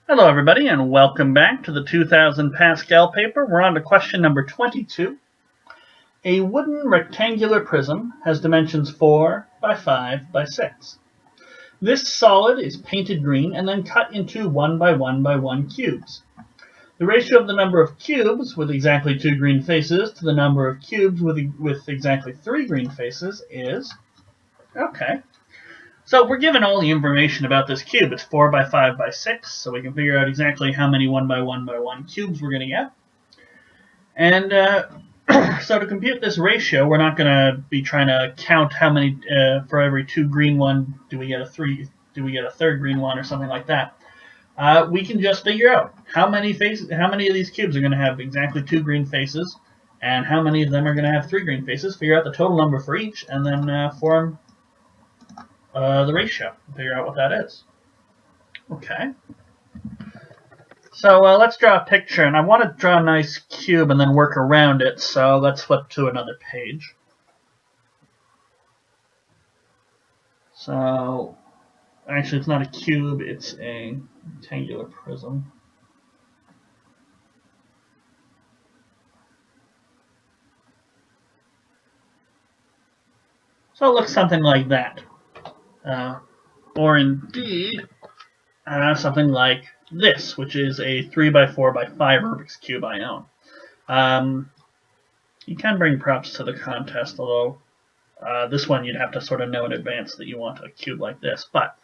Hello everybody and welcome back to the 2000 Pascal paper. We're on to question number 22. A wooden rectangular prism has dimensions 4 by 5 by 6. This solid is painted green and then cut into 1 by 1 by 1 cubes. The ratio of the number of cubes with exactly 2 green faces to the number of cubes with exactly 3 green faces is... Okay. So we're given all the information about this cube. It's 4 by 5 by 6, so we can figure out exactly how many 1 by 1 by 1 cubes we're going to get. And so to compute this ratio, we're not going to be trying to count how many, for every 2 green one, do we get a third green one or something like that. We can just figure out how many of these cubes are going to have exactly 2 green faces, and how many of them are going to have 3 green faces, figure out the total number for each, and then form the ratio, figure out what that is. Okay. So let's draw a picture, and I want to draw a nice cube and then work around it, so let's flip to another page. So, actually it's not a cube, it's a rectangular prism. So it looks something like that. Or indeed, something like this, which is a 3 by 4 by 5 Rubik's Cube I own. You can bring props to the contest, although this one you'd have to sort of know in advance that you want a cube like this. But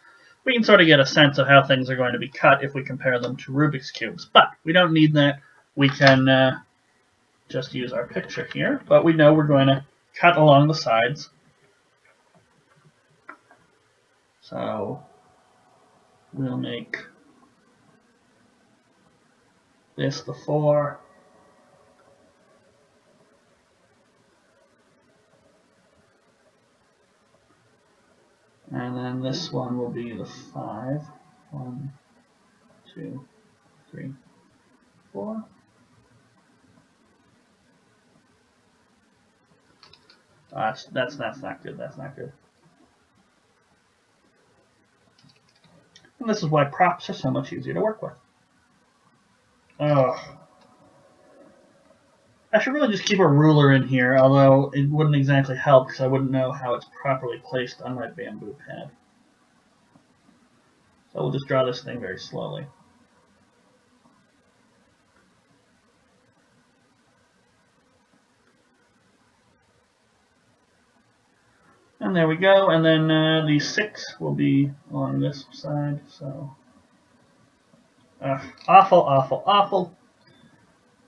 we can sort of get a sense of how things are going to be cut if we compare them to Rubik's Cubes. But we don't need that. We can just use our picture here. But we know we're going to cut along the sides. So we'll make this the 4. And then this one will be the 5. 1, 2, 3, 4. That's not good. That's not good. And this is why props are so much easier to work with. Oh. I should really just keep a ruler in here, although it wouldn't exactly help because I wouldn't know how it's properly placed on my bamboo pad. So we'll just draw this thing very slowly. And there we go, and then the 6 will be on this side, so... awful, awful, awful.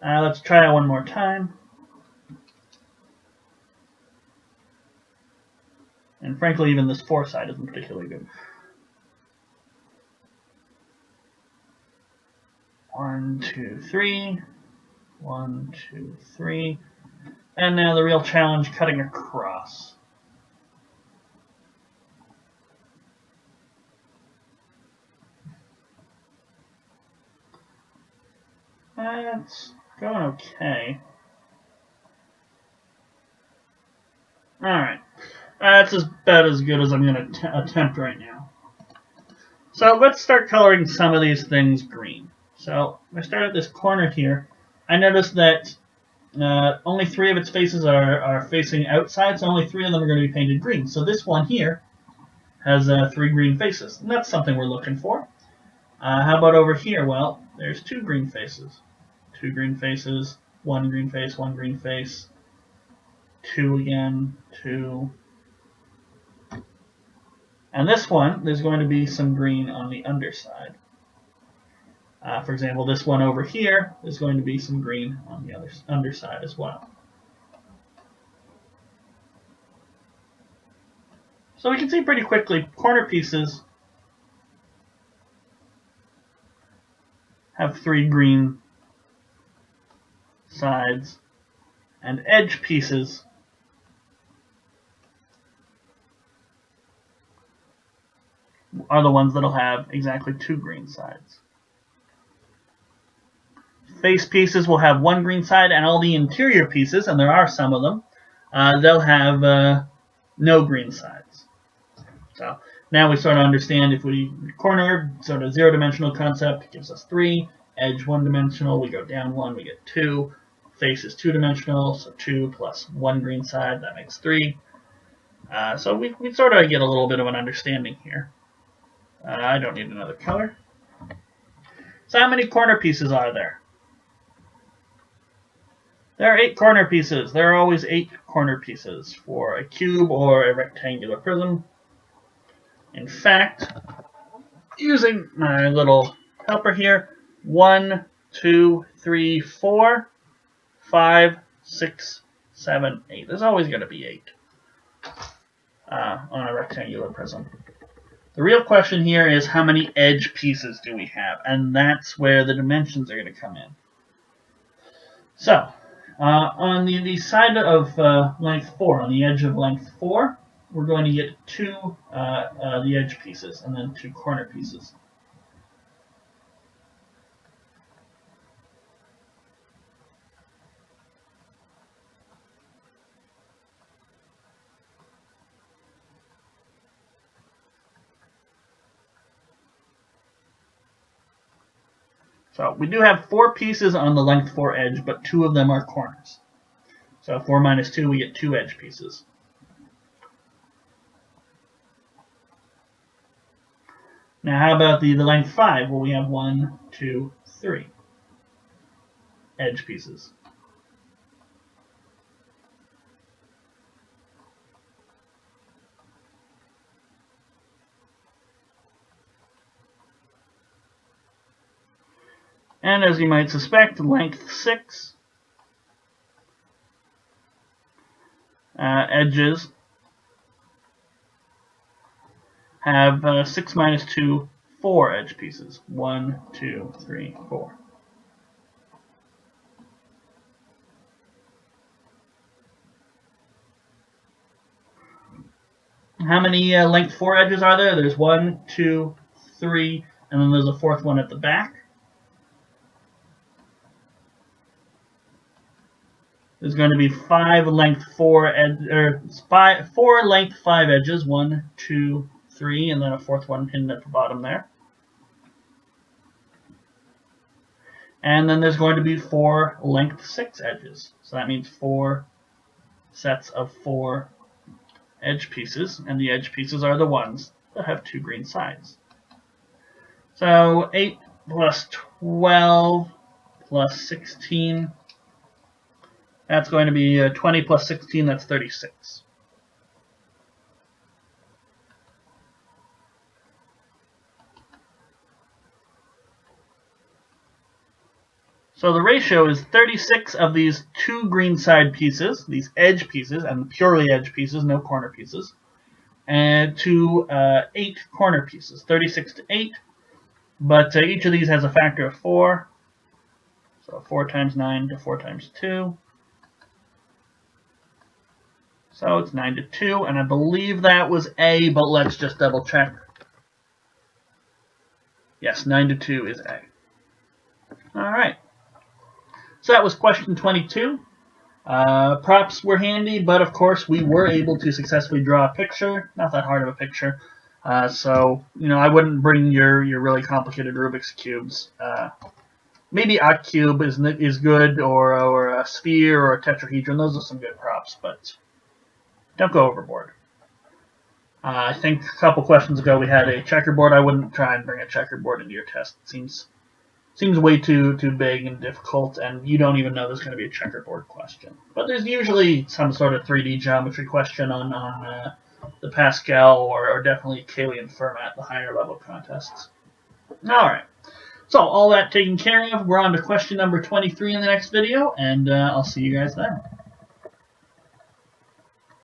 Let's try it one more time. And frankly, even this 4 side isn't particularly good. 1, 2, 3. 1, 2, 3. And now the real challenge, cutting across. It's going okay. Alright. That's about as good as I'm going to attempt right now. So let's start coloring some of these things green. So I start at this corner here. I noticed that only 3 of its faces are facing outside, so only 3 of them are going to be painted green. So this one here has 3 green faces, and that's something we're looking for. How about over here? Well, there's 2 green faces. 2 green faces, 1 green face, 1 green face, 2 again, 2. And this one, there's going to be some green on the underside. For example, this one over here is going to be some green on the underside as well. So we can see pretty quickly, corner pieces have 3 green sides, and edge pieces are the ones that'll have exactly 2 green sides. Face pieces will have 1 green side, and all the interior pieces, and there are some of them, they'll have no green sides. So now we sort of understand if we corner, sort of zero-dimensional concept gives us 3. Edge one-dimensional, we go down 1, we get 2. Face is two-dimensional, so 2 plus 1 green side, that makes 3. So we sort of get a little bit of an understanding here. I don't need another color. So how many corner pieces are there? There are 8 corner pieces. There are always 8 corner pieces for a cube or a rectangular prism. In fact, using my little helper here, 1, 2, 3, 4, 5, 6, 7, 8. There's always going to be 8 on a rectangular prism. The real question here is how many edge pieces do we have? And that's where the dimensions are going to come in. So, on the side of length 4, on the edge of length 4, we're going to get 2 the edge pieces and then 2 corner pieces. So we do have 4 pieces on the length 4 edge, but 2 of them are corners. So 4 minus 2, we get 2 edge pieces. Now how about the length 5? Well, we have 1, 2, 3 edge pieces. And as you might suspect, length 6 edges have 6 minus 2, 4 edge pieces. 1, 2, 3, 4. How many length 4 edges are there? There's 1, 2, 3, and then there's a 4th one at the back. There's going to be 5 length 4 length 5 edges. 1, 2, 3, and then a 4th one hidden at the bottom there. And then there's going to be 4 length 6 edges. So that means 4 sets of 4 edge pieces, and the edge pieces are the ones that have 2 green sides. So 8 plus 12 plus 16. That's going to be 20 plus 16, that's 36. So the ratio is 36 of these 2 green side pieces, these edge pieces, and purely edge pieces, no corner pieces, and to 8 corner pieces, 36 to 8. But each of these has a factor of 4. So 4 times 9 to 4 times 2. So it's 9 to 2, and I believe that was A, but let's just double check. Yes, 9 to 2 is A. Alright. So that was question 22. Props were handy, but of course we were able to successfully draw a picture. Not that hard of a picture. So, I wouldn't bring your really complicated Rubik's Cubes. Maybe a cube is good, or a sphere, or a tetrahedron. Those are some good props, but don't go overboard. I think a couple questions ago we had a checkerboard. I wouldn't try and bring a checkerboard into your test. It seems way too big and difficult, and you don't even know there's going to be a checkerboard question. But there's usually some sort of 3D geometry question on the Pascal or definitely Cayley and Fermat, the higher level contests. Alright, so all that taken care of, we're on to question number 23 in the next video, and I'll see you guys then.